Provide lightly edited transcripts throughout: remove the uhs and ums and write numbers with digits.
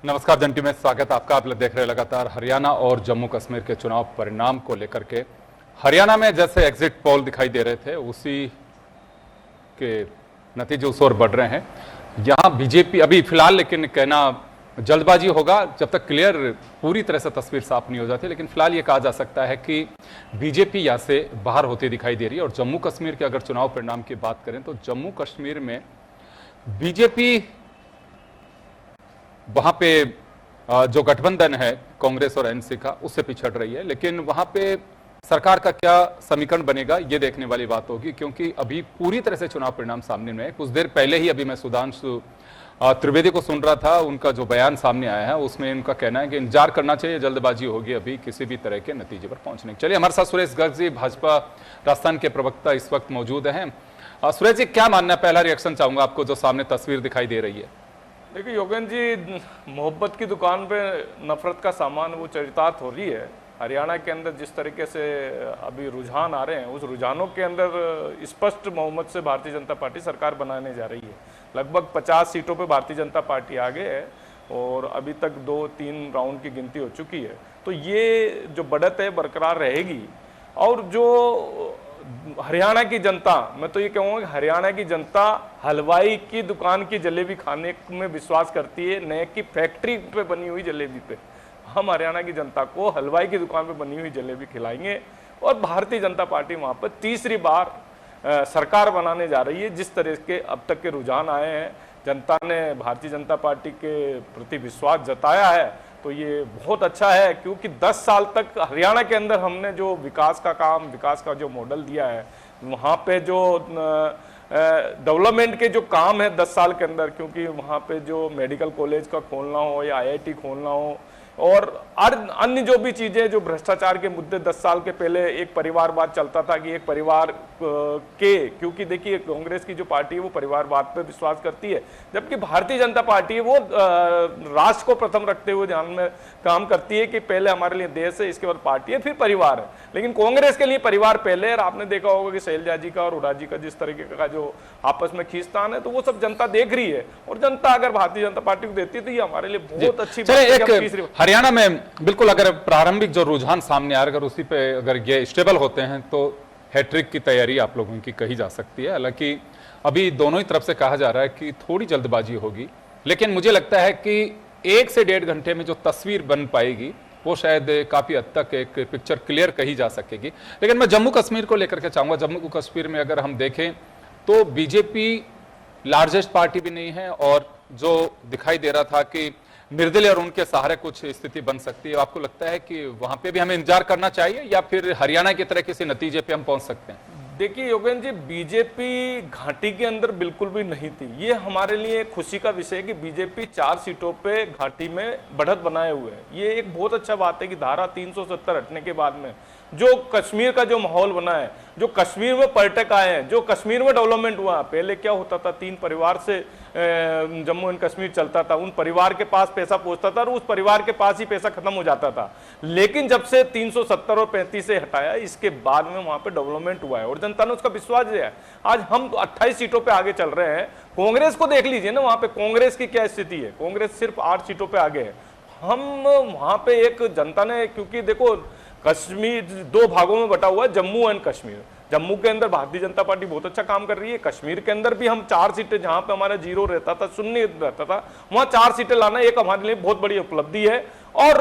नमस्कार जंटी में स्वागत है आपका। आप लोग देख रहे हैं लगातार हरियाणा और जम्मू कश्मीर के चुनाव परिणाम को लेकर के। हरियाणा में जैसे एग्जिट पोल दिखाई दे रहे थे उसी के नतीजे उस ओर बढ़ रहे हैं। यहाँ बीजेपी अभी फिलहाल, लेकिन कहना जल्दबाजी होगा जब तक क्लियर पूरी तरह से तस्वीर साफ नहीं हो जाती, लेकिन फिलहाल ये कहा जा सकता है कि बीजेपी यहाँ से बाहर होती दिखाई दे रही है। और जम्मू कश्मीर के अगर चुनाव परिणाम की बात करें तो जम्मू कश्मीर में बीजेपी वहां पे जो गठबंधन है कांग्रेस और एनसी का, उससे पिछड़ रही है। लेकिन वहां पे सरकार का क्या समीकरण बनेगा ये देखने वाली बात होगी, क्योंकि अभी पूरी तरह से चुनाव परिणाम सामने में है। कुछ देर पहले ही अभी मैं सुधांशु त्रिवेदी को सुन रहा था, उनका जो बयान सामने आया है उसमें उनका कहना है कि इंतजार करना चाहिए, जल्दबाजी होगी अभी किसी भी तरह के नतीजे पर पहुंचने। चलिए, हमारे साथ सुरेश गर्ग जी, भाजपा राजस्थान के प्रवक्ता, इस वक्त मौजूद हैं। सुरेश जी, क्या मानना है? पहला रिएक्शन चाहूंगा आपको जो सामने तस्वीर दिखाई दे रही है। देखिए योगेंद्र जी, मोहब्बत की दुकान पे नफरत का सामान वो चरितार्थ हो रही है। हरियाणा के अंदर जिस तरीके से अभी रुझान आ रहे हैं, उस रुझानों के अंदर स्पष्ट बहुमत से भारतीय जनता पार्टी सरकार बनाने जा रही है। लगभग 50 सीटों पे भारतीय जनता पार्टी आगे है और अभी तक 2-3 राउंड की गिनती हो चुकी है। तो ये जो बढ़त है बरकरार रहेगी। और जो हरियाणा की जनता, मैं तो ये कहूँगा कि हरियाणा की जनता हलवाई की दुकान की जलेबी खाने में विश्वास करती है, न कि फैक्ट्री पे बनी हुई जलेबी पे। हम हरियाणा की जनता को हलवाई की दुकान पे बनी हुई जलेबी खिलाएंगे और भारतीय जनता पार्टी वहाँ पर तीसरी बार सरकार बनाने जा रही है। जिस तरह के अब तक के रुझान आए हैं, जनता ने भारतीय जनता पार्टी के प्रति विश्वास जताया है, तो ये बहुत अच्छा है। क्योंकि 10 साल तक हरियाणा के अंदर हमने जो विकास का काम, विकास का जो मॉडल दिया है, वहाँ पे जो डेवलपमेंट के जो काम है 10 साल के अंदर, क्योंकि वहाँ पे जो मेडिकल कॉलेज का खोलना हो या IIT खोलना हो और अन्य जो भी चीज़ें, जो भ्रष्टाचार के मुद्दे 10 साल के पहले एक परिवारवाद चलता था कि एक परिवार क्योंकि देखिए कांग्रेस की जो पार्टी है वो परिवारवाद पे विश्वास करती है, जबकि भारतीय जनता पार्टी है वो राष्ट्र को प्रथम रखते हुए ध्यान में काम करती है कि पहले हमारे लिए देश है, इसके बाद पार्टी है, फिर परिवार है। लेकिन कांग्रेस के लिए परिवार पहले। और आपने देखा होगा कि शैलजा जी का और हुड्डा जी का जिस तरीके का जो आपस में खींचतान है, तो वो सब जनता देख रही है। और जनता अगर भारतीय जनता पार्टी को देती है तो ये हमारे लिए बहुत अच्छी बात है। हरियाणा में बिल्कुल अगर प्रारंभिक जो रुझान सामने आ रहा है, अगर उसी पे अगर ये स्टेबल होते हैं तो हैट्रिक की तैयारी आप लोगों की कही जा सकती है। हालांकि अभी दोनों ही तरफ से कहा जा रहा है कि थोड़ी जल्दबाजी होगी, लेकिन मुझे लगता है कि 1 से 1.5 घंटे में जो तस्वीर बन पाएगी वो शायद काफी हद तक एक पिक्चर क्लियर कही जा सकेगी। लेकिन मैं जम्मू कश्मीर को लेकर के चाहूंगा। जम्मू कश्मीर में अगर हम देखें तो बीजेपी लार्जेस्ट पार्टी भी नहीं है, और जो दिखाई दे रहा था कि निर्दलीय और उनके सहारे कुछ स्थिति बन सकती है, आपको लगता है कि वहां पे भी हमें इंतजार करना चाहिए या फिर हरियाणा की तरह किसी नतीजे पे हम पहुंच सकते हैं? देखिए योगेंद्र जी, बीजेपी घाटी के अंदर बिल्कुल भी नहीं थी। ये हमारे लिए खुशी का विषय है कि बीजेपी 4 सीटों पे घाटी में बढ़त बनाए हुए है। ये एक बहुत अच्छा बात है कि धारा 370 हटने के बाद में जो कश्मीर का जो माहौल बना है, जो कश्मीर में पर्यटक आए हैं, जो कश्मीर में डेवलपमेंट हुआ। पहले क्या होता था, 3 परिवार से जम्मू एंड कश्मीर चलता था, उन परिवार के पास पैसा पहुंचता था और उस परिवार के पास ही पैसा खत्म हो जाता था। लेकिन जब से 370 और 35 से हटाया, इसके बाद में वहां पे डेवलपमेंट हुआ है और जनता ने उसका विश्वास दिया है। आज हम 28 सीटों पे आगे चल रहे हैं। कांग्रेस को देख लीजिए ना, वहां पे कांग्रेस की क्या स्थिति है। कांग्रेस सिर्फ 8 सीटों पे आगे है। हम वहां पे एक जनता ने, क्योंकि देखो कश्मीर 2 भागों में बटा हुआ है, जम्मू एंड कश्मीर। जम्मू के अंदर भारतीय जनता पार्टी बहुत अच्छा काम कर रही है। कश्मीर के अंदर भी हम 4 सीटें, जहां पे हमारा 0 रहता था, शून्य रहता था, वहां 4 सीटें लाना एक हमारे लिए बहुत बड़ी उपलब्धि है और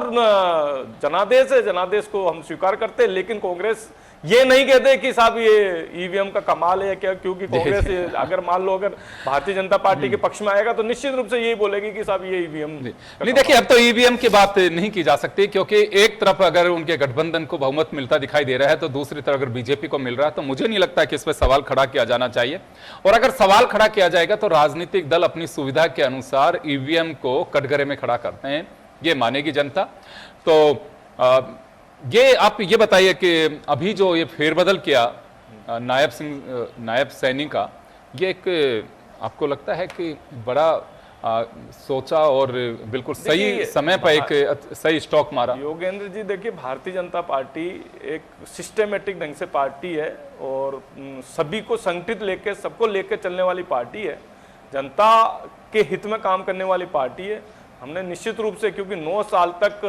जनादेश है। जनादेश को हम स्वीकार करते हैं। लेकिन कांग्रेस ये नहीं कहते कि साहब ये ईवीएम का कमाल है क्या, क्योंकि कांग्रेस अगर मान लो अगर भारतीय जनता पार्टी के पक्ष में आएगा तो निश्चित रूप से यही बोलेगी कि साहब ये ईवीएम नहीं। देखिए, अब तो ईवीएम की बात नहीं की जा सकती, क्योंकि एक तरफ अगर उनके गठबंधन को बहुमत मिलता दिखाई दे रहा है तो दूसरी तरफ अगर बीजेपी को मिल रहा है, तो मुझे नहीं लगता कि इस पर सवाल खड़ा किया जाना चाहिए। और अगर सवाल खड़ा किया जाएगा तो राजनीतिक दल अपनी सुविधा के अनुसार ईवीएम को कटघरे में खड़ा करते हैं, ये मानेगी जनता। तो ये आप ये बताइए कि अभी जो ये फेरबदल किया नायब सैनी का, ये एक आपको लगता है कि बड़ा सोचा और बिल्कुल सही समय पर एक सही स्टॉक मारा? योगेंद्र जी देखिए, भारतीय जनता पार्टी एक सिस्टेमेटिक ढंग से पार्टी है और सभी को संगठित लेके, सबको लेके चलने वाली पार्टी है। जनता के हित में काम करने वाली पार्टी है। हमने निश्चित रूप से, क्योंकि 9 साल तक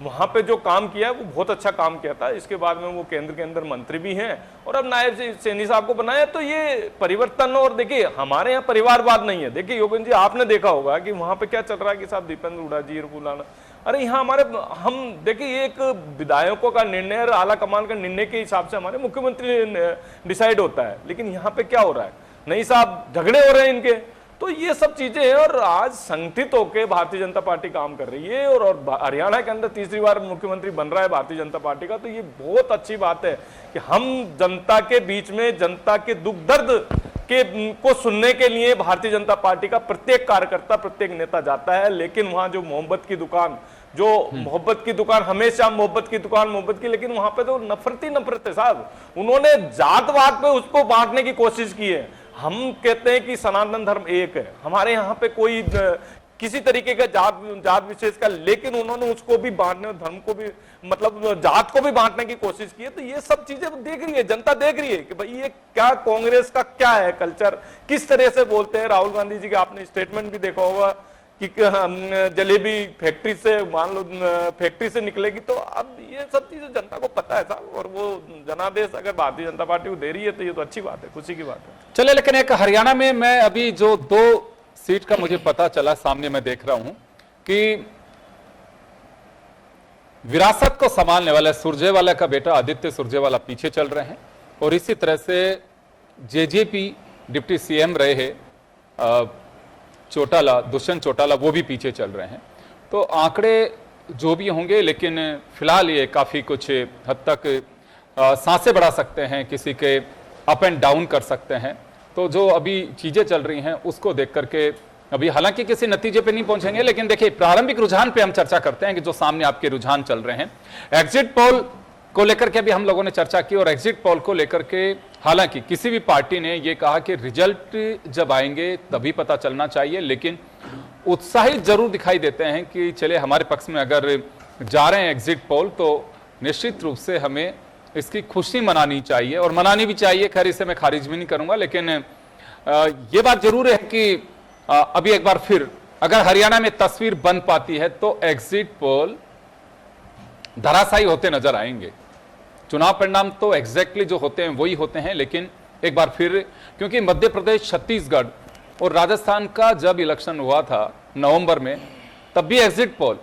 वहां पे जो काम किया है वो बहुत अच्छा काम किया था। इसके बाद में वो केंद्र के अंदर मंत्री भी हैं और अब नायब सैनी साहब को बनाया, तो ये परिवर्तन। और देखिए हमारे यहाँ परिवारवाद नहीं है। देखिए योगेंद्र जी, आपने देखा होगा कि वहां पे क्या चल रहा है कि साहब दीपेंद्र हुड्डा जी और बुलाना, अरे यहाँ हमारे हम देखिए ये एक विधायकों का निर्णय और आला कमान का निर्णय के हिसाब से हमारे मुख्यमंत्री डिसाइड होता है, लेकिन यहाँ पे क्या हो रहा है, नहीं साहब झगड़े हो रहे हैं इनके। तो ये सब चीजें हैं और आज संगठित होकर भारतीय जनता पार्टी काम कर रही है और हरियाणा के अंदर तीसरी बार मुख्यमंत्री बन रहा है भारतीय जनता पार्टी का। तो ये बहुत अच्छी बात है कि हम जनता के बीच में जनता के दुख दर्द को सुनने के लिए भारतीय जनता पार्टी का प्रत्येक कार्यकर्ता, प्रत्येक नेता जाता है। लेकिन वहां जो मोहब्बत की दुकान, जो मोहब्बत की दुकान, हमेशा मोहब्बत की दुकान, मोहब्बत की, लेकिन वहां पे तो नफरत ही नफरत है साहब। उन्होंने जातवाद पे उसको बांटने की कोशिश की है। हम कहते हैं कि सनातन धर्म एक है, हमारे यहाँ पे कोई किसी तरीके का जात विशेष का, लेकिन उन्होंने उसको भी बांटने, धर्म को भी, मतलब जात को भी बांटने की कोशिश की है। तो ये सब चीजें देख रही है, जनता देख रही है कि भाई ये क्या कांग्रेस का क्या है कल्चर, किस तरह से बोलते हैं। राहुल गांधी जी का आपने स्टेटमेंट भी देखा होगा कि जलेबी फैक्ट्री से, मान लो फैक्ट्री से निकलेगी। तो अब ये सब चीजें जनता को पता है साहब, और वो जनादेश अगर भारतीय जनता पार्टी को दे रही है तो ये तो अच्छी बात है, खुशी की बात है। चले, लेकिन एक हरियाणा में मैं अभी जो 2 सीट का मुझे पता चला, सामने मैं देख रहा हूं कि विरासत को संभालने वाला सुरजेवाला का बेटा आदित्य सुरजेवाला पीछे चल रहे हैं, और इसी तरह से जेजेपी डिप्टी सीएम रहे हैं चौटाला, दुष्यंत चौटाला, वो भी पीछे चल रहे हैं। तो आंकड़े जो भी होंगे, लेकिन फिलहाल ये काफी कुछ हद तक सांसें बढ़ा सकते हैं, किसी के अप एंड डाउन कर सकते हैं। तो जो अभी चीजें चल रही हैं उसको देख करके अभी हालांकि किसी नतीजे पे नहीं पहुंचेंगे, लेकिन देखिए प्रारंभिक रुझान पे हम चर्चा करते हैं कि जो सामने आपके रुझान चल रहे हैं। एग्जिट पोल को लेकर के भी हम लोगों ने चर्चा की, और एग्जिट पोल को लेकर के हालांकि किसी भी पार्टी ने यह कहा कि रिजल्ट जब आएंगे तभी पता चलना चाहिए, लेकिन उत्साहित जरूर दिखाई देते हैं कि चले हमारे पक्ष में अगर जा रहे हैं एग्जिट पोल तो निश्चित रूप से हमें इसकी खुशी मनानी चाहिए, और मनानी भी चाहिए। खैर इसे मैं खारिज भी नहीं करूंगा, लेकिन ये बात जरूर है कि अभी एक बार फिर अगर हरियाणा में तस्वीर बन पाती है तो एग्जिट पोल धराशायी होते नजर आएंगे। चुनाव परिणाम तो एग्जैक्टली जो होते हैं वही होते हैं, लेकिन एक बार फिर क्योंकि मध्य प्रदेश, छत्तीसगढ़ और राजस्थान का जब इलेक्शन हुआ था नवंबर में, तब भी एग्जिट पोल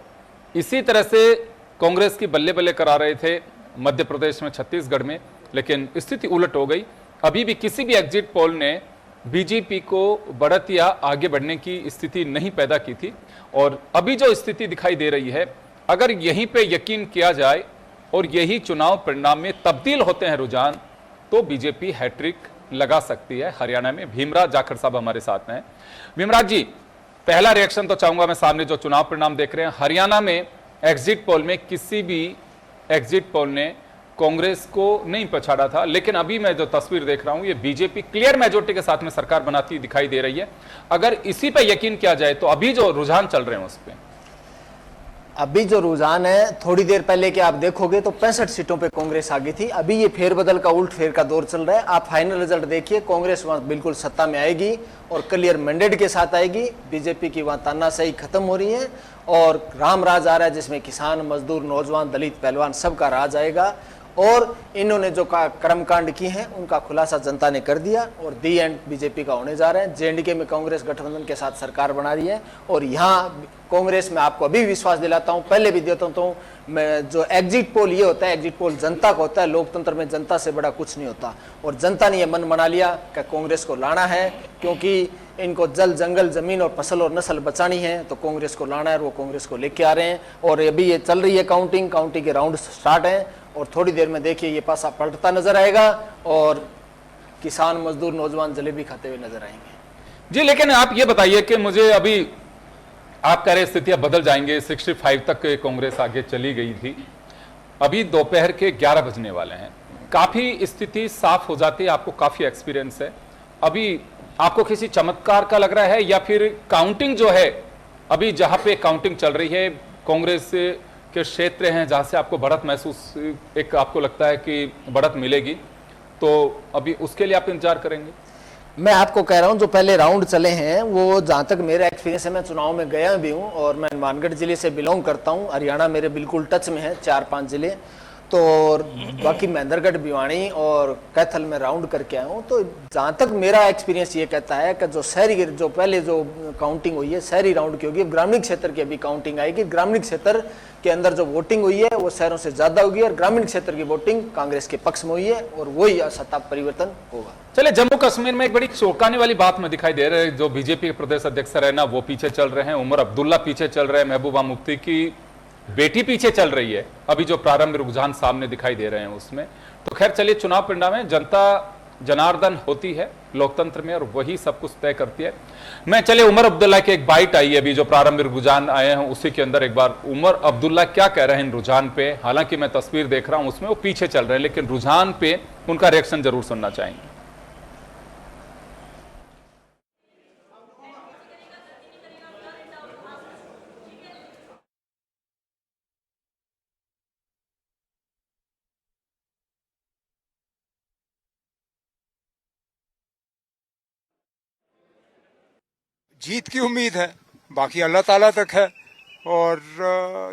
इसी तरह से कांग्रेस की बल्ले बल्ले करा रहे थे मध्य प्रदेश में, छत्तीसगढ़ में, लेकिन स्थिति उलट हो गई। अभी भी किसी भी एग्जिट पोल ने बीजेपी को बढ़त या आगे बढ़ने की स्थिति नहीं पैदा की थी, और अभी जो स्थिति दिखाई दे रही है, अगर यहीं पे यकीन किया जाए और यही चुनाव परिणाम में तब्दील होते हैं रुझान, तो बीजेपी हैट्रिक लगा सकती है हरियाणा में। भीमराज जाखड़ साहब हमारे साथ हैं। भीमराज जी, पहला रिएक्शन तो चाहूंगा मैं, सामने जो चुनाव परिणाम देख रहे हैं हरियाणा में, एग्जिट पोल में किसी भी एग्जिट पोल ने कांग्रेस को नहीं पछाड़ा था, लेकिन अभी मैं जो तस्वीर देख रहा हूं ये बीजेपी क्लियर मेजोरिटी के साथ में सरकार बनाती दिखाई दे रही है। अगर इसी पे यकीन किया जाए तो अभी जो रुझान चल रहे हैं उस पे, अभी जो रुझान है, थोड़ी देर पहले के आप देखोगे तो 65 सीटों पे कांग्रेस आगे थी। अभी ये फेरबदल का, उल्ट फेर का दौर चल रहा है। आप फाइनल रिजल्ट देखिए, कांग्रेस वहां बिल्कुल सत्ता में आएगी और क्लियर मैंडेट के साथ आएगी। बीजेपी की वहां तानाशाही खत्म हो रही है और राम राज आ रहा है, जिसमें किसान, मजदूर, नौजवान, दलित, पहलवान सबका राज आएगा। और इन्होंने जो कर्मकांड किए हैं उनका खुलासा जनता ने कर दिया, और दी एंड बीजेपी का होने जा रहा है। जेएनडीके में कांग्रेस गठबंधन के साथ सरकार बना रही है, और यहाँ कांग्रेस में आपको अभी विश्वास दिलाता हूँ, पहले भी देता हूँ, मैं जो एग्जिट पोल ये होता है, एग्जिट पोल जनता का होता है। लोकतंत्र में जनता से बड़ा कुछ नहीं होता, और जनता ने यह मन बना लिया कि कांग्रेस को लाना है, क्योंकि इनको जल, जंगल, जमीन और फसल और नस्ल बचानी है, तो कांग्रेस को लाना है, और वो कांग्रेस को लेके आ रहे हैं। और अभी ये चल रही है काउंटिंग के राउंड स्टार्ट हैं, और थोड़ी देर में देखिए ये पासा पलटता नजर आएगा, और किसान, मजदूर, नौजवान जलेबी खाते हुए नजर आएंगे। जी, लेकिन आप ये बताइए कि मुझे अभी आप कह रहे स्थितियां बदल जाएंगे, 65 तक कांग्रेस आगे चली गई थी, अभी दोपहर के 11 बजने वाले हैं, काफी स्थिति साफ हो जाती है। आपको काफी एक्सपीरियंस है, अभी आपको किसी चमत्कार का लग रहा है, या फिर काउंटिंग जो है अभी जहां पे काउंटिंग चल रही है, कांग्रेस के क्षेत्र हैं जहां से आपको बढ़त महसूस, एक आपको लगता है कि बढ़त मिलेगी, तो अभी उसके लिए आप इंतजार करेंगे? मैं आपको कह रहा हूं जो पहले राउंड चले हैं वो जहां तक मेरा एक्सपीरियंस है, मैं चुनाव में गया भी हूं और मैं हनुमानगढ़ जिले से बिलोंग करता हूं। हरियाणा मेरे बिल्कुल टच में है, 4-5 जिले तो, और बाकी महेंद्रगढ़, भिवानी और कैथल में राउंड करके आया हूं। तो जहां तक मेरा एक्सपीरियंस ये कहता है कि जो शहरी, जो पहले जो काउंटिंग हुई है शहरी राउंड की होगी, ग्रामीण क्षेत्र की अभी काउंटिंग आएगी। ग्रामीण क्षेत्र के अंदर जो वोटिंग हुई है वो शहरों से ज्यादा होगी और ग्रामीण क्षेत्र की वोटिंग कांग्रेस के पक्ष में हुई है और वही सत्ता परिवर्तन होगा। चलिए, जम्मू कश्मीर में एक बड़ी चौंकाने वाली बात में दिखाई दे रही है। जो बीजेपी के प्रदेश अध्यक्ष रैना वो पीछे चल रहे हैं, उमर अब्दुल्ला पीछे चल रहे हैं, महबूबा मुफ्ती की बेटी पीछे चल रही है। अभी जो प्रारंभिक रुझान सामने दिखाई दे रहे हैं उसमें तो खैर चलिए, चुनाव परिणाम में जनता जनार्दन होती है लोकतंत्र में और वही सब कुछ तय करती है। मैं चलिए, उमर अब्दुल्ला की एक बाइट आई है अभी जो प्रारंभिक रुझान आए हैं उसी के अंदर एक बार उमर अब्दुल्ला क्या कह रहे हैं इन रुझान पे। हालांकि मैं तस्वीर देख रहा हूं उसमें वो पीछे चल रहे हैं, लेकिन रुझान पे उनका रिएक्शन जरूर सुनना चाहेंगे। जीत की उम्मीद है, बाकी अल्लाह ताला तक है। और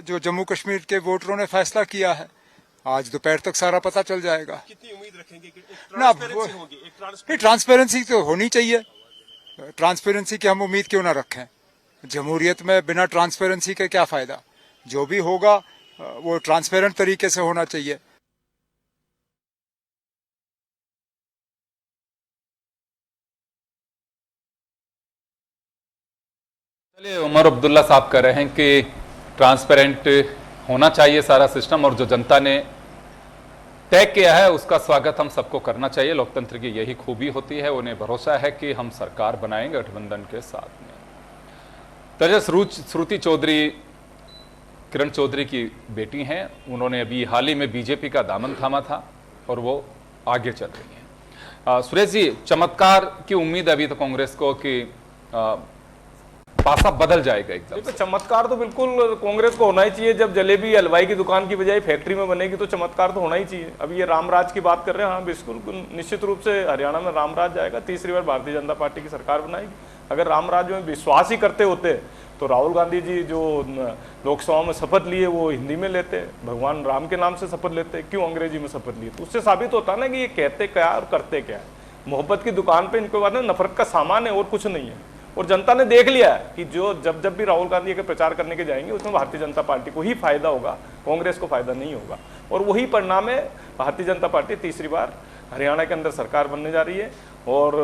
जो जम्मू कश्मीर के वोटरों ने फैसला किया है, आज दोपहर तक सारा पता चल जाएगा। कितनी उम्मीद रखेंगे कि एक ना ट्रांसपेरेंसी होगी, एक ट्रांसपेरेंसी तो होनी चाहिए। ट्रांसपेरेंसी की हम उम्मीद क्यों ना रखें? जमहूरियत में बिना ट्रांसपेरेंसी के क्या फायदा? जो भी होगा वो ट्रांसपेरेंट तरीके से होना चाहिए। चलिए, उमर अब्दुल्ला साहब कह रहे हैं कि ट्रांसपेरेंट होना चाहिए सारा सिस्टम और जो जनता ने तय किया है उसका स्वागत हम सबको करना चाहिए। लोकतंत्र की यही खूबी होती है। उन्हें भरोसा है कि हम सरकार बनाएंगे गठबंधन के साथ में। तजस श्रुति चौधरी किरण चौधरी की बेटी हैं। उन्होंने अभी हाल ही में बीजेपी का दामन थामा था और वो आगे चल रही हैं। सुरेश जी, चमत्कार की उम्मीद अभी तो कांग्रेस को कि पासा बदल जाएगा एकदम। देखो, चमत्कार तो बिल्कुल कांग्रेस को होना ही चाहिए। जब जलेबी हलवाई की दुकान की बजाय फैक्ट्री में बनेगी तो चमत्कार तो होना ही चाहिए। अभी ये रामराज की बात कर रहे हैं, हाँ बिल्कुल निश्चित रूप से हरियाणा में रामराज जाएगा। तीसरी बार भारतीय जनता पार्टी की सरकार बनाएगी। अगर रामराज में विश्वास ही करते होते तो राहुल गांधी जी जो लोकसभा में शपथ लिए वो हिंदी में लेते, भगवान राम के नाम से शपथ लेते, क्यों अंग्रेजी में शपथ लिए? तो उससे साबित होता ना कि ये कहते क्या और करते क्या है। मोहब्बत की दुकान पे इनके बाद नफरत का सामान है और कुछ नहीं है। और जनता ने देख लिया है कि जो जब भी राहुल गांधी के प्रचार करने के जाएंगे उसमें भारतीय जनता पार्टी को ही फायदा होगा, कांग्रेस को फायदा नहीं होगा। और वही परिणाम है, भारतीय जनता पार्टी तीसरी बार हरियाणा के अंदर सरकार बनने जा रही है। और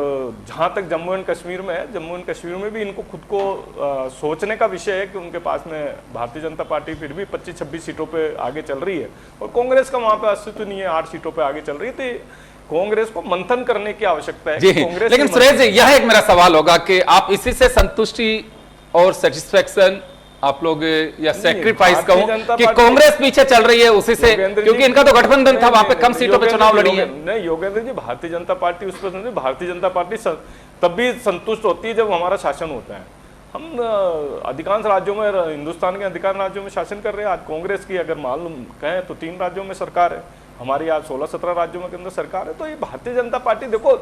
जहां तक जम्मू एंड कश्मीर में है, जम्मू एंड कश्मीर में भी इनको खुद को सोचने का विषय है कि उनके पास में भारतीय जनता पार्टी फिर भी 25-26 सीटों पे आगे चल रही है और कांग्रेस का वहां पे अस्तित्व नहीं है, 8 सीटों पे आगे चल रही है। तो कांग्रेस को मंथन करने की आवश्यकता है जी। कांग्रेस लेकिन सुरेश जी, यह एक मेरा सवाल होगा कि आप इसी से संतुष्टि और सेटिस्फेक्शन आप लोग या सेक्रीफाइस कहूं कि कांग्रेस पीछे चल रही है उसी से, क्योंकि इनका तो गठबंधन था, वहां पे कम सीटों पे चुनाव लड़ी है। नहीं योगेंद्र जी, भारतीय जनता पार्टी उस पर नहीं, भारतीय जनता पार्टी तब भी संतुष्ट होती है जब हमारा शासन होता है। हम अधिकांश राज्यों में, हिंदुस्तान के अधिकांश राज्यों में शासन कर रहे हैं। आज कांग्रेस की अगर मालूम कहें तो 3 राज्यों में सरकार है, हमारी आज 16-17 राज्यों के अंदर सरकार है। तो ये भारतीय जनता पार्टी देखो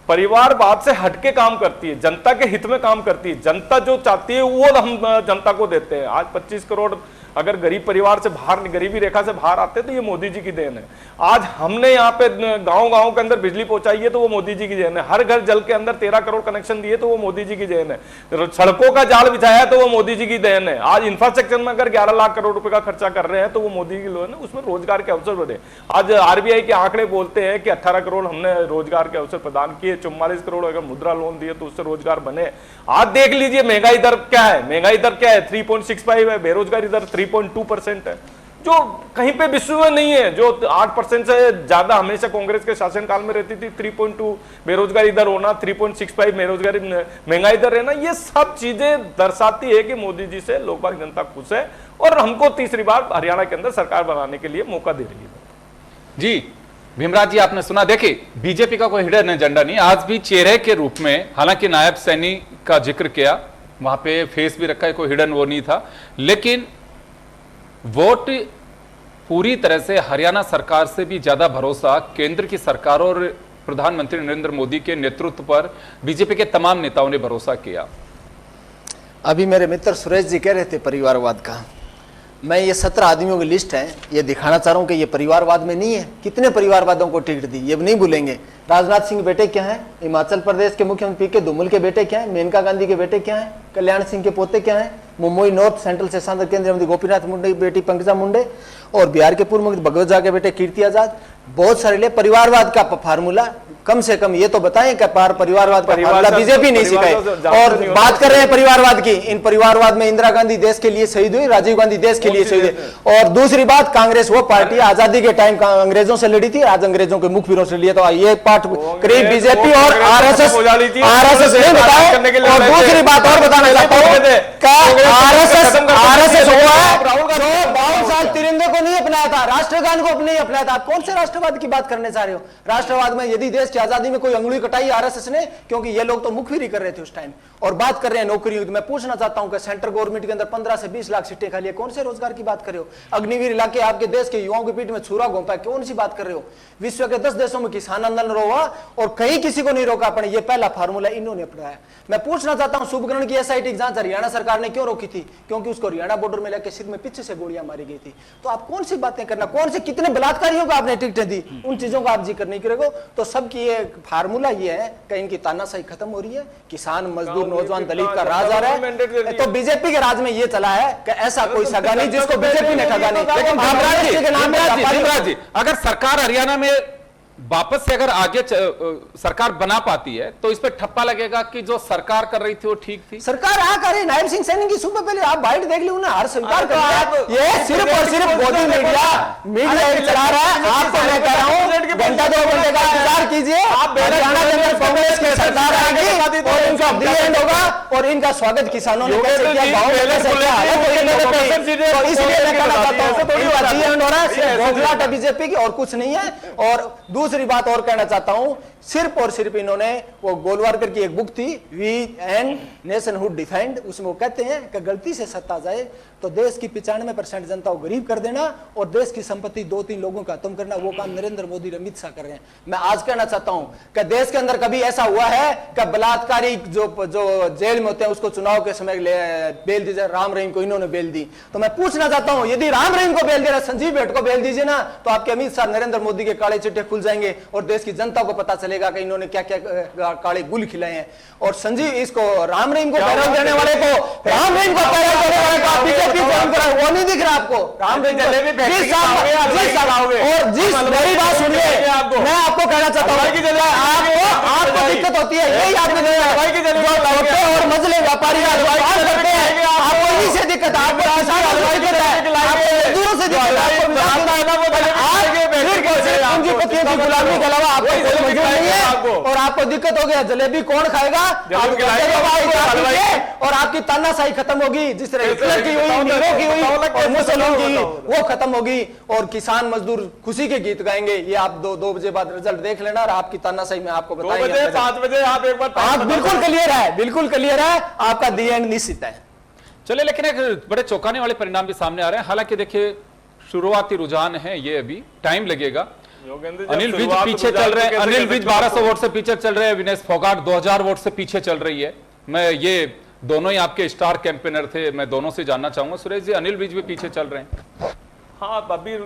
परिवारवाद से हटके काम करती है, जनता के हित में काम करती है। जनता जो चाहती है वो हम जनता को देते हैं। आज 25 करोड़ अगर गरीब परिवार से बाहर, गरीबी रेखा से बाहर आते तो ये मोदी जी की देन है। आज हमने यहाँ पे गांव-गांव के अंदर बिजली पहुंचाई है तो वो मोदी जी की देन है। हर घर जल के अंदर 13 करोड़ कनेक्शन दिए तो वो मोदी जी की देन है। सड़कों का जाल बिछाया तो वो मोदी जी की देन है। आज इंफ्रास्ट्रक्चर में अगर 11 लाख करोड़ रुपए का खर्चा कर रहे हैं तो वो मोदी की लोन है, उसमें रोजगार के अवसर बढ़े। आज RBI के आंकड़े बोलते हैं कि 18 करोड़ हमने रोजगार के अवसर प्रदान किए, 44 करोड़ अगर मुद्रा लोन दिए तो उससे रोजगार बने। आज देख लीजिए महंगाई दर क्या है, महंगाई दर क्या है 3.65 है, बेरोजगारी दर 3.2% है, जो कहीं पे विश्व में नहीं है। जो 8% से ज्यादा हमेशा कांग्रेस के शासनकाल में रहती थी, 3.2 बेरोजगारी दर होना, 3.65 बेरोजगारी महंगाई दर रहना, ये सब चीजें दर्शाती है कि मोदी जी से लोक भाग जनता खुश है और हमको तीसरी बार हरियाणा के अंदर सरकार बनाने के लिए मौका दे रही है। जी भीमराज जी, आपने सुना, देखिए बीजेपी का कोई हिडन एजेंडा नहीं, आज भी चेहरे के रूप में, हालांकि नायब सैनी का जिक्र किया, वहां पे फेस भी रखा है, कोई हिडन वो नहीं था, लेकिन वोट पूरी तरह से हरियाणा सरकार से भी ज्यादा भरोसा केंद्र की सरकार और प्रधानमंत्री नरेंद्र मोदी के नेतृत्व पर बीजेपी के तमाम नेताओं ने भरोसा किया। अभी मेरे मित्र सुरेश जी कह रहे थे परिवारवाद का, मैं ये 17 आदमियों की लिस्ट है, ये दिखाना चाह रहा हूँ कि ये परिवारवाद में नहीं है। कितने परिवारवादों को टिकट दी ये नहीं भूलेंगे। राजनाथ सिंह के बेटे क्या हैं, हिमाचल प्रदेश के मुख्यमंत्री पी.के. धूमल के बेटे क्या हैं, मेनका गांधी के बेटे क्या हैं, कल्याण सिंह के पोते क्या हैं, मुंबई नॉर्थ सेंट्रल से सांसद केंद्रीय मंत्री गोपीनाथ मुंडे की बेटी पंकजा मुंडे, और बिहार के पूर्व मुख्यमंत्री भगवत झा के बेटे कीर्ति आजाद। बहुत सारे लिए परिवारवाद का फार्मूला कम से कम ये तो बताएं कि परिवारवाद का फार्मूला बीजेपी नहीं सिखाए। और बात कर रहे हैं परिवारवाद की, इन परिवारवाद में इंदिरा गांधी देश के लिए शहीद हुई, राजीव गांधी देश के लिए शहीद हुई। और दूसरी बात, कांग्रेस वो पार्टी आजादी के टाइम अंग्रेजों से लड़ी थी, आज अंग्रेजों के मुखबिरों से लिए। तो ये पार्ट करीब बीजेपी और आरएसएस नहीं बताए। और दूसरी बात और बताना चाहता हूं, आरएसएस हुआ है जो 52 साल तिरंगे को नहीं अपनाया था, राष्ट्रगान को नहीं अपनाया था। आप कौन से राष्ट्रवाद की बात करने चाह रहे हो? राष्ट्रवाद में यदि देश की आजादी में कोई अंगुली कटाई आरएसएस ने, क्योंकि ये लोग तो मुखबिरी कर रहे थे उस टाइम। और बात कर रहे हैं नौकरियों की, मैं पूछना चाहता हूं कि सेंट्रल गवर्नमेंट के अंदर 15 से 20 लाख सीटें खाली है, कौन से रोजगार की बात कर रहे हो? अग्निवीर इलाके आपके देश के युवाओं के पीठ में छुरा घोंपा है, कौन सी बात कर रहे हो? विश्व के 10 देशों में किसान आंदोलन हुआ और कहीं किसी को नहीं रोका आपने। ये पहला फार्मूला इन्होंने अपनाया। मैं पूछना चाहता हूं, शुभकरण की एसआईटी की जांच हरियाणा सरकार ने क्यों रोकी थी? क्योंकि उसको हरियाणा बॉर्डर में लेकर सिर में पीछे से गोलियां मारी गई थी। तो आप कौन सी बातें करना, कौन से कितने बलात्कारियों को आपने टिकटें दी, उन चीजों का आप जिक्र नहीं करेगा। तो सबकी ये फार्मूला ये है कि इनकी तानाशाही खत्म हो रही है, किसान मजदूर नौजवान दलित का राज आ रहा है। तो बीजेपी के राज में ये चला है कि ऐसा कोई सगा नहीं जिसको बीजेपी ने ठगा नहीं। भीमराज जी, अगर सरकार हरियाणा में वापस से अगर आगे सरकार बना पाती है तो इस पे ठप्पा लगेगा कि जो सरकार कर रही थी वो ठीक थी। सरकार आ कर रही, नायब सिंह सैनी की सुबह पहले आप बाइट देख ली ना, हर स्वीकार कर लिया। ये सिर्फ और सिर्फ मोदी मीडिया चला रहा है। आपको मैं कह रहा हूं, घंटा 2 घंटे का इंतजार कीजिए, हरियाणा के अंदर कांग्रेस की सरकार आएगी और इनका दी एंड होगा। और इनका स्वागत किसानों ने कैसे किया, गांव में कैसे किया, तो इसलिए मैं कहना चाहता हूं इनका दी एंड हो रहा है, बौखलाहट है बीजेपी की और कुछ नहीं है। और दूसरी बात और कहना चाहता हूं, सिर्फ और सिर्फ इन्होंने वो गोलवारकर की एक बुक थी वी एंड नेशनहुड डिफेंड, उसमें वो कहते हैं कि गलती से सत्ता जाए तो देश की 95% जनता को गरीब कर देना और देश की संपत्ति 2-3 लोगों का खत्म करना, वो काम नरेंद्र मोदी और अमित शाह कर रहे हैं। मैं आज कहना चाहता हूं कि देश के अंदर कभी ऐसा हुआ है कि बलात्कारी जो जेल में होते हैं उसको चुनाव के समय बेल दी जाए? राम रहीम को इन्होंने बेल दी। तो मैं पूछना चाहता हूं, यदि राम रहीम को बेल दे रहा, संजीव भेट को बेल दीजिए ना, तो आपके अमित शाह नरेंद्र मोदी के काले चिट्ठे खुल जाएंगे और देश की जनता को पता चलेगा कि इन्होंने क्या क्या काले गुल खिलाए हैं। और संजीव इसको राम रहीम को पैरोल देने वाले को, राम रहीम को पैरोल देने वाले को बीजेपी ज्वाइन करा, वो नहीं दिख रहा आपको? राम रहीम और जिस मेरी बात सुनिए, मैं आपको कहना चाहता हूँ, आपको दिक्कत होती है यही आदमी और मजले व्यापारी करते हैं, आपको इन्हीं से दिक्कत है, आपको मजदूरों से पूंजीपतियों की गुलामी के अलावा आपको कोई मजदूर नहीं है। और आपको दिक्कत हो गया, जलेबी कौन खाएगा? और आपकी तानाशाही खत्म होगी, जिस तरह हिटलर की हुई, नीरो की हुई और मुसलमान की, वो खत्म होगी और किसान मजदूर खुशी के गीत गाएंगे। ये आप 2 बजे बाद रिजल्ट देख लेना और आपकी तानाशाही में आपको बताएंगे। 5 बजे आप एक बार बिल्कुल क्लियर है, बिल्कुल क्लियर है, आपका दी एंड निश्चित है। चले, लेकिन एक बड़े चौंकाने वाले परिणाम भी सामने आ रहे हैं। हालांकि देखिए शुरुआती रुझान है, ये अभी टाइम लगेगा। अनिल विज पीछे चल रहे हैं, अनिल विज 1200 वोट से पीछे चल रहे हैं, विनेश फोगाट 2000 वोट से पीछे चल रही है। मैं ये दोनों ही आपके स्टार कैंपेनर थे, मैं दोनों से जानना चाहूंगा। सुरेश जी, अनिल विज भी पीछे चल रहे हैं? हाँ, अभी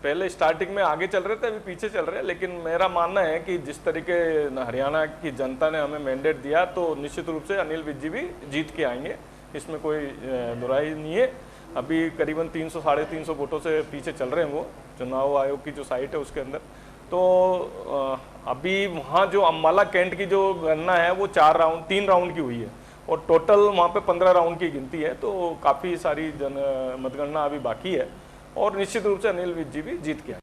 पहले स्टार्टिंग में आगे चल रहे थे, अभी पीछे चल रहे हैं। लेकिन मेरा मानना है कि जिस तरीके हरियाणा की जनता ने हमें मैंडेट दिया, तो निश्चित रूप से अनिल विज जी भी जीत के आएंगे, इसमें कोई दुराई नहीं है। अभी करीबन 300 साढ़े 300 वोटों से पीछे चल रहे हैं वो, चुनाव आयोग की जो साइट है उसके अंदर। तो अभी वहाँ जो अम्बाला कैंट की जो गणना है वो 3 राउंड की हुई है और टोटल वहाँ पे 15 राउंड की गिनती है। तो काफ़ी सारी मतगणना अभी बाकी है और निश्चित रूप से अनिल विज जी भी जीत के आए।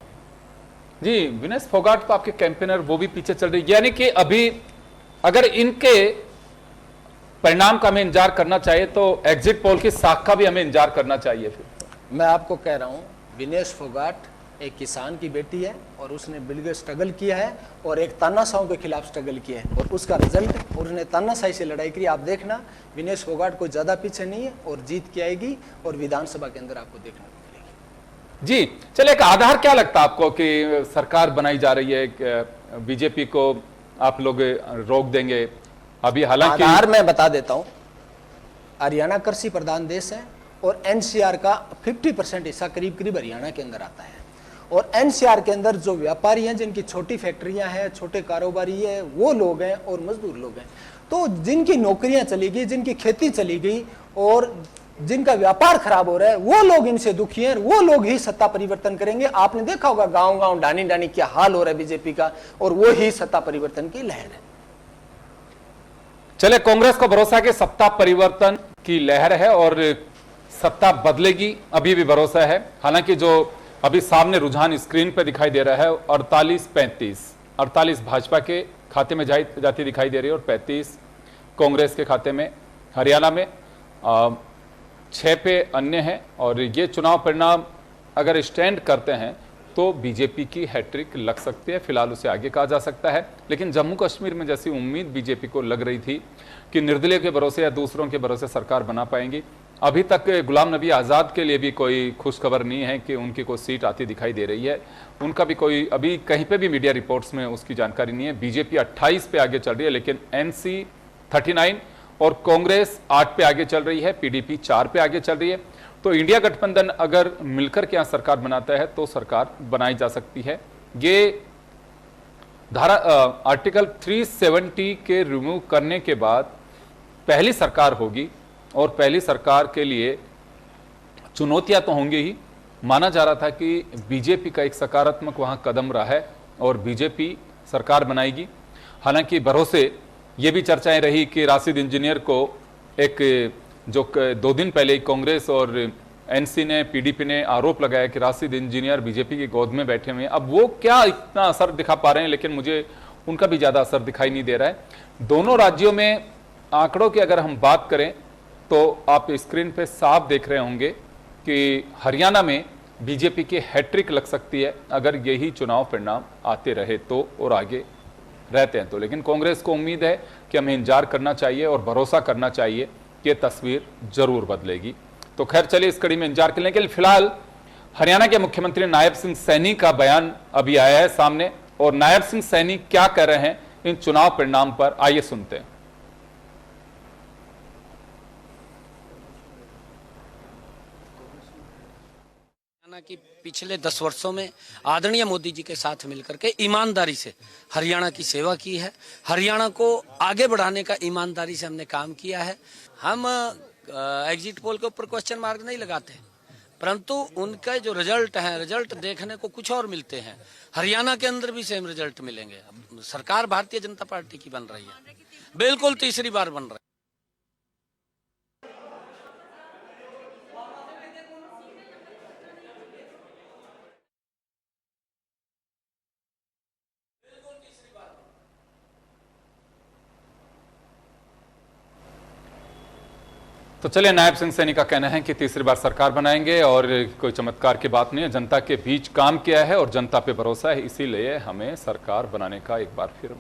जी, विनेश फोगाट तो आपके कैंपेनर, वो भी पीछे चल रही, यानी कि अभी अगर इनके परिणाम का हमें इंतजार करना चाहिए तो एग्जिट पोल की साख का भी हमें इंतजार करना चाहिए। फिर मैं आपको कह रहा हूं, विनेश फोगाट एक किसान की बेटी है और उसने बिल्कुल स्ट्रगल किया है और एक तानाशाहों के खिलाफ स्ट्रगल किया है और उसका रिजल्ट, और उसने तानाशाही से लड़ाई की। आप देखना, विनेश फोगाट को ज्यादा पीछे नहीं है और जीत के आएगी और विधानसभा के अंदर आपको देखने को मिलेगी। जी, चलिए, एक आधार क्या लगता है आपको कि सरकार बनाई जा रही है? बीजेपी को आप लोग रोक देंगे? अभी हालांकि आधार मैं बता देता हूं, हरियाणा कृषि प्रधान देश है और एनसीआर का 50% हिस्सा करीब करीब हरियाणा के अंदर आता है। और एनसीआर के अंदर जो व्यापारी हैं, जिनकी छोटी फैक्ट्रियां हैं, छोटे कारोबारी है, वो लोग हैं और मजदूर लोग हैं। तो जिनकी नौकरियां चली गई, जिनकी खेती चली गई और जिनका व्यापार खराब हो रहा है, वो लोग इनसे दुखी हैं। वो लोग ही सत्ता परिवर्तन करेंगे। आपने देखा होगा गांव गांव डानी डानी क्या हाल हो रहा है बीजेपी का, और वो ही सत्ता परिवर्तन की लहर है। चले, कांग्रेस को भरोसा कि सत्ता परिवर्तन की लहर है और सत्ता बदलेगी, अभी भी भरोसा है। हालांकि जो अभी सामने रुझान स्क्रीन पे दिखाई दे रहा है 48-35, 48 भाजपा के खाते में जाती दिखाई दे रही है और 35 कांग्रेस के खाते में। हरियाणा में 6 पे अन्य है। और ये चुनाव परिणाम अगर स्टैंड करते हैं तो बीजेपी की हैट्रिक लग सकती है। फिलहाल उसे आगे कहा जा सकता है, लेकिन जम्मू कश्मीर में जैसी उम्मीद बीजेपी को लग रही थी कि निर्दलीय के भरोसे या दूसरों के भरोसे सरकार बना पाएंगी, अभी तक गुलाम नबी आज़ाद के लिए भी कोई खुशखबर नहीं है कि उनकी कोई सीट आती दिखाई दे रही है। उनका भी कोई अभी कहीं पे भी मीडिया रिपोर्ट्स में उसकी जानकारी नहीं है। बीजेपी 28 पे आगे चल रही है, लेकिन एनसी 39 और कांग्रेस 8 पे आगे चल रही है, पीडीपी 4 पे आगे चल रही है। तो इंडिया गठबंधन अगर मिलकर के यहाँ सरकार बनाता है तो सरकार बनाई जा सकती है। ये धारा आर्टिकल 370 के रिमूव करने के बाद पहली सरकार होगी और पहली सरकार के लिए चुनौतियां तो होंगी ही। माना जा रहा था कि बीजेपी का एक सकारात्मक वहां कदम रहा है और बीजेपी सरकार बनाएगी। हालांकि भरोसे ये भी चर्चाएं रही कि राशिद इंजीनियर को एक जो 2 दिन पहले कांग्रेस और एनसी ने, पीडीपी ने आरोप लगाया कि राशिद इंजीनियर बीजेपी की गोद में बैठे हुए हैं। अब वो क्या इतना असर दिखा पा रहे हैं, लेकिन मुझे उनका भी ज्यादा असर दिखाई नहीं दे रहा है। दोनों राज्यों में आंकड़ों की अगर हम बात करें तो आप स्क्रीन पे साफ देख रहे होंगे कि हरियाणा में बीजेपी की हैट्रिक लग सकती है अगर यही चुनाव परिणाम आते रहे तो और आगे रहते हैं तो। लेकिन कांग्रेस को उम्मीद है कि हमें इंतजार करना चाहिए और भरोसा करना चाहिए कि तस्वीर जरूर बदलेगी। तो खैर चलिए इस कड़ी में इंतजार करने के लिए फिलहाल हरियाणा के मुख्यमंत्री नायब सिंह सैनी का बयान अभी आया है सामने, और नायब सिंह सैनी क्या कह रहे हैं इन चुनाव परिणाम पर, आइए सुनते हैं। कि पिछले 10 वर्षों में आदरणीय मोदी जी के साथ मिलकर के ईमानदारी से हरियाणा की सेवा की है। हरियाणा को आगे बढ़ाने का ईमानदारी से हमने काम किया है। हम एग्जिट पोल के ऊपर क्वेश्चन मार्क नहीं लगाते, परंतु उनका जो रिजल्ट है, रिजल्ट देखने को कुछ और मिलते हैं। हरियाणा के अंदर भी सेम रिजल्ट मिलेंगे। सरकार भारतीय जनता पार्टी की बन रही है, बिल्कुल तीसरी बार बन रही है। तो चलिए, नायब सिंह सैनी का कहना है कि तीसरी बार सरकार बनाएंगे और कोई चमत्कार की बात नहीं है। जनता के बीच काम किया है और जनता पे भरोसा है, इसीलिए हमें सरकार बनाने का एक बार फिर